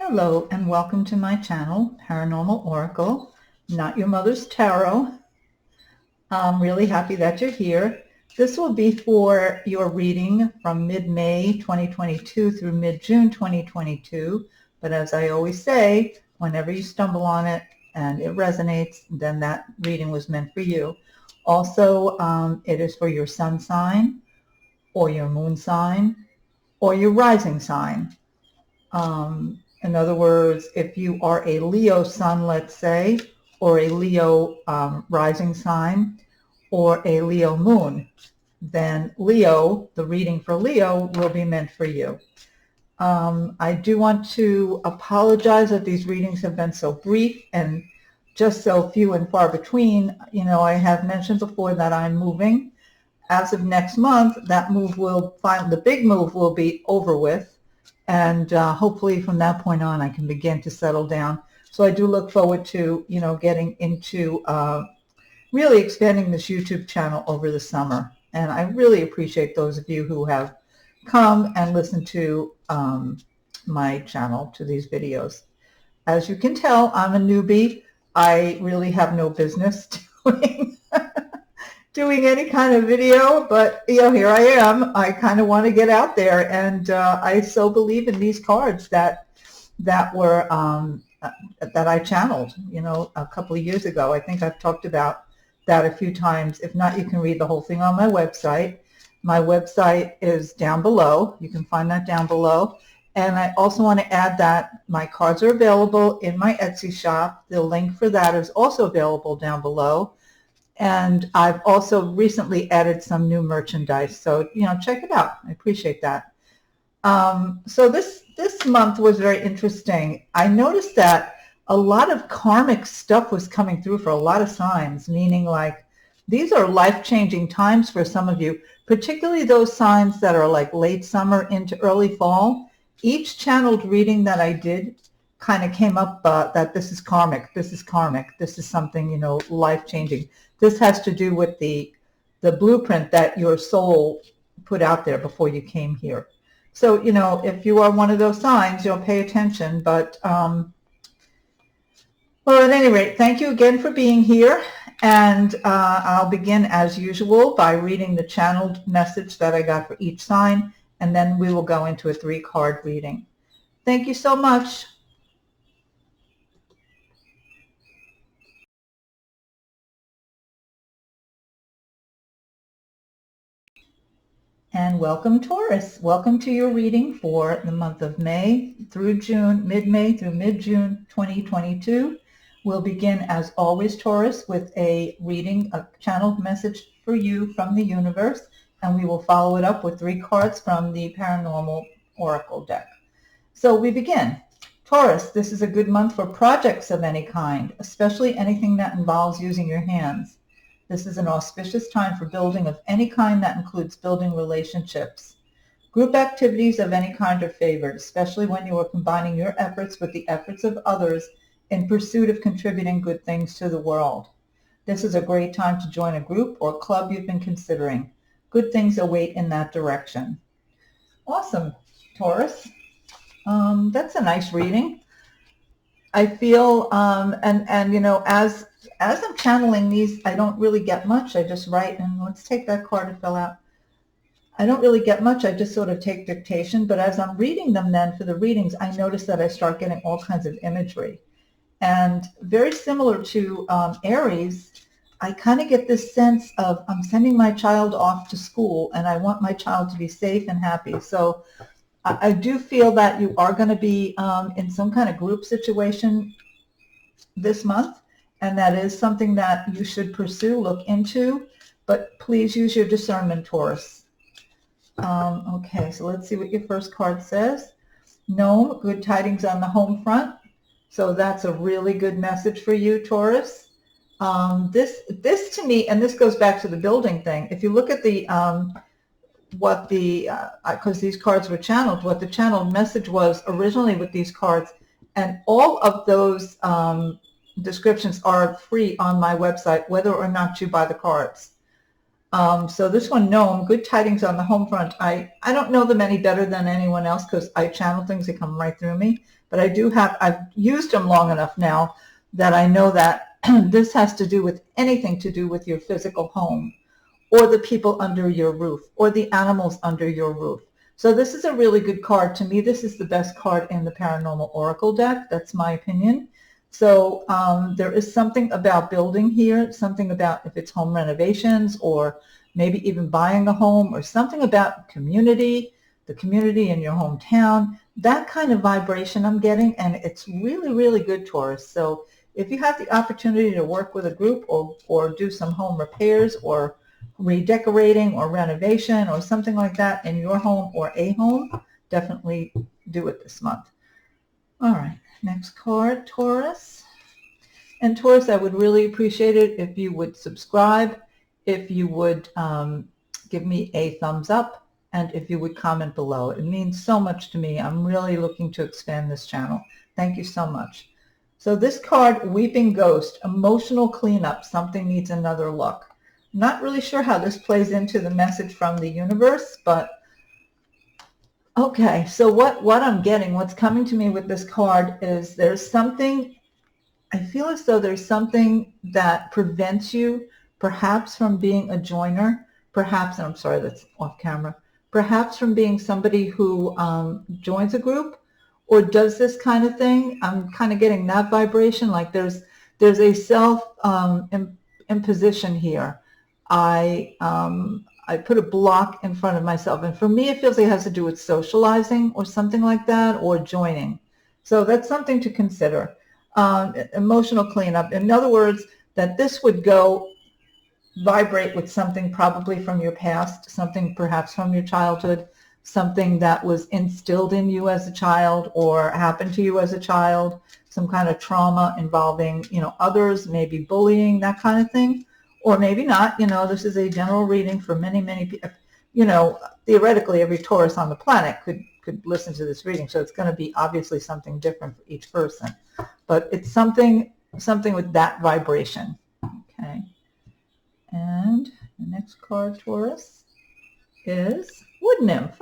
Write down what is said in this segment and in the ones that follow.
Hello and welcome to my channel, Paranormal Oracle, Not Your Mother's Tarot. I'm really happy that you're here. This will be for your reading from mid-May 2022 through mid-June 2022. But as I always say, whenever you stumble on it and it resonates, then that reading was meant for you. Also, it is for your sun sign or your moon sign or your rising sign. In other words, if you are a Leo sun, let's say, or a Leo rising sign, or a Leo moon, then Leo, the reading for Leo, will be meant for you. I do want to apologize that these readings have been so brief and just so few and far between. You know, I have mentioned before that I'm moving. As of next month, that move will the big move will be over with. And hopefully from that point on, I can begin to settle down. So I do look forward to, getting into really expanding this YouTube channel over the summer. And I really appreciate those of you who have come and listened to my channel, to these videos. As you can tell, I'm a newbie. I really have no business doing any kind of video, but here I am. I kind of want to get out there, and I so believe in these cards that were that I channeled, a couple of years ago. I think I've talked about that a few times. If not, you can read the whole thing on my website. My website is down below. You can find that down below. And I also want to add that my cards are available in my Etsy shop. The link for that is also available down below. And I've also recently added some new merchandise. So, check it out. I appreciate that. So this month was very interesting. I noticed that a lot of karmic stuff was coming through for a lot of signs, meaning like these are life-changing times for some of you, particularly those signs that are like late summer into early fall. Each channeled reading that I did kind of came up that this is karmic, this is karmic, this is something, life-changing. This has to do with the blueprint that your soul put out there before you came here. So, if you are one of those signs, you'll pay attention. But, well, at any rate, thank you again for being here. And I'll begin as usual by reading the channeled message that I got for each sign. And then we will go into a 3-card reading. Thank you so much. And welcome, Taurus. Welcome to your reading for the month of May through June, mid-May through mid-June 2022. We'll begin, as always, Taurus, with a reading, a channeled message for you from the universe, and we will follow it up with 3 cards from the Paranormal Oracle deck. So we begin. Taurus, this is a good month for projects of any kind, especially anything that involves using your hands. This is an auspicious time for building of any kind that includes building relationships. Group activities of any kind are favored, especially when you are combining your efforts with the efforts of others in pursuit of contributing good things to the world. This is a great time to join a group or club you've been considering. Good things await in that direction. Awesome, Taurus. That's a nice reading. I feel, as I'm channeling these, I don't really get much. I just write, and let's take that card and fill out. I don't really get much. I just sort of take dictation. But as I'm reading them then for the readings, I notice that I start getting all kinds of imagery. And very similar to Aries, I kind of get this sense of I'm sending my child off to school, and I want my child to be safe and happy. So I do feel that you are going to be in some kind of group situation this month. And that is something that you should pursue, look into, but please use your discernment, Taurus. Okay, so let's see what your first card says. Gnome, good tidings on the home front. So that's a really good message for you, Taurus. This to me, and this goes back to the building thing. If you look at the because these cards were channeled, what the channeled message was originally with these cards, and all of those descriptions are free on my website, whether or not you buy the cards. So this one, Gnome, good tidings on the home front. I don't know them any better than anyone else because I channel things that come right through me. but I've used them long enough now that I know that this has to do with anything to do with your physical home, or the people under your roof, or the animals under your roof. So this is a really good card. To me, this is the best card in the Paranormal Oracle deck. That's my opinion. So there is something about building here, something about if it's home renovations, or maybe even buying a home, or something about community, the community in your hometown, that kind of vibration I'm getting, and it's really, really good, Taurus. So if you have the opportunity to work with a group, or do some home repairs, or redecorating, or renovation, or something like that in your home or a home, definitely do it this month. All right, next card, Taurus. And Taurus, I would really appreciate it if you would subscribe, if you would give me a thumbs up, and if you would comment below. It means so much to me. I'm really looking to expand this channel. Thank you so much. So this card, Weeping Ghost, emotional cleanup, something needs another look. I'm not really sure how this plays into the message from the universe, but okay, so what I'm getting, what's coming to me with this card is there's something, I feel as though there's something that prevents you perhaps from being a joiner, perhaps, and I'm sorry, that's off camera, perhaps from being somebody who joins a group or does this kind of thing. I'm kind of getting that vibration, like there's a self imposition here. I put a block in front of myself, and for me it feels like it has to do with socializing or something like that, or joining. So that's something to consider. Emotional cleanup, in other words, that this would go vibrate with something probably from your past, something perhaps from your childhood, something that was instilled in you as a child or happened to you as a child, some kind of trauma involving, others, maybe bullying, that kind of thing. Or maybe not. This is a general reading for many, many people. Theoretically, every Taurus on the planet could listen to this reading, so it's going to be obviously something different for each person. But it's something with that vibration. Okay. And the next card, Taurus, is Wood Nymph.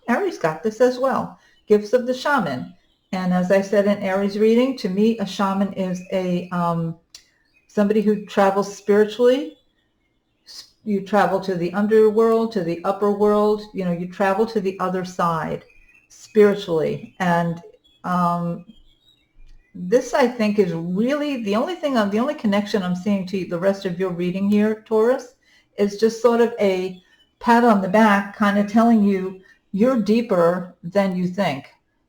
Aries got this as well. Gifts of the Shaman. And as I said in Aries reading, to me, a shaman is a somebody who travels spiritually. You travel to the underworld, to the upper world. You travel to the other side spiritually. And this, I think, is really the only connection I'm seeing to the rest of your reading here, Taurus, is just sort of a pat on the back, kind of telling you you're deeper than you think.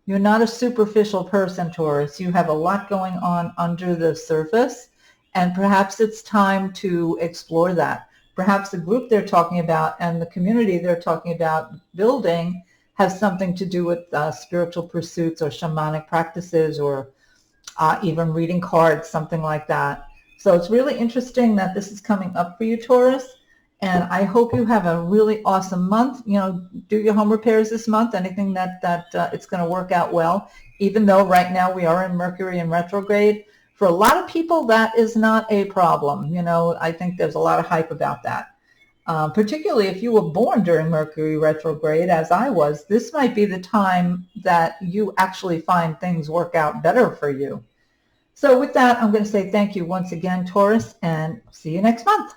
You're not a superficial person, Taurus. You have a lot going on under the surface. And perhaps it's time to explore that. Perhaps the group they're talking about and the community they're talking about building has something to do with spiritual pursuits or shamanic practices, or even reading cards, something like that. So it's really interesting that this is coming up for you, Taurus. And I hope you have a really awesome month. Do your home repairs this month, anything that it's going to work out well, even though right now we are in Mercury in retrograde. For a lot of people, that is not a problem. I think there's a lot of hype about that. Particularly if you were born during Mercury retrograde, as I was, this might be the time that you actually find things work out better for you. So with that, I'm going to say thank you once again, Taurus, and see you next month.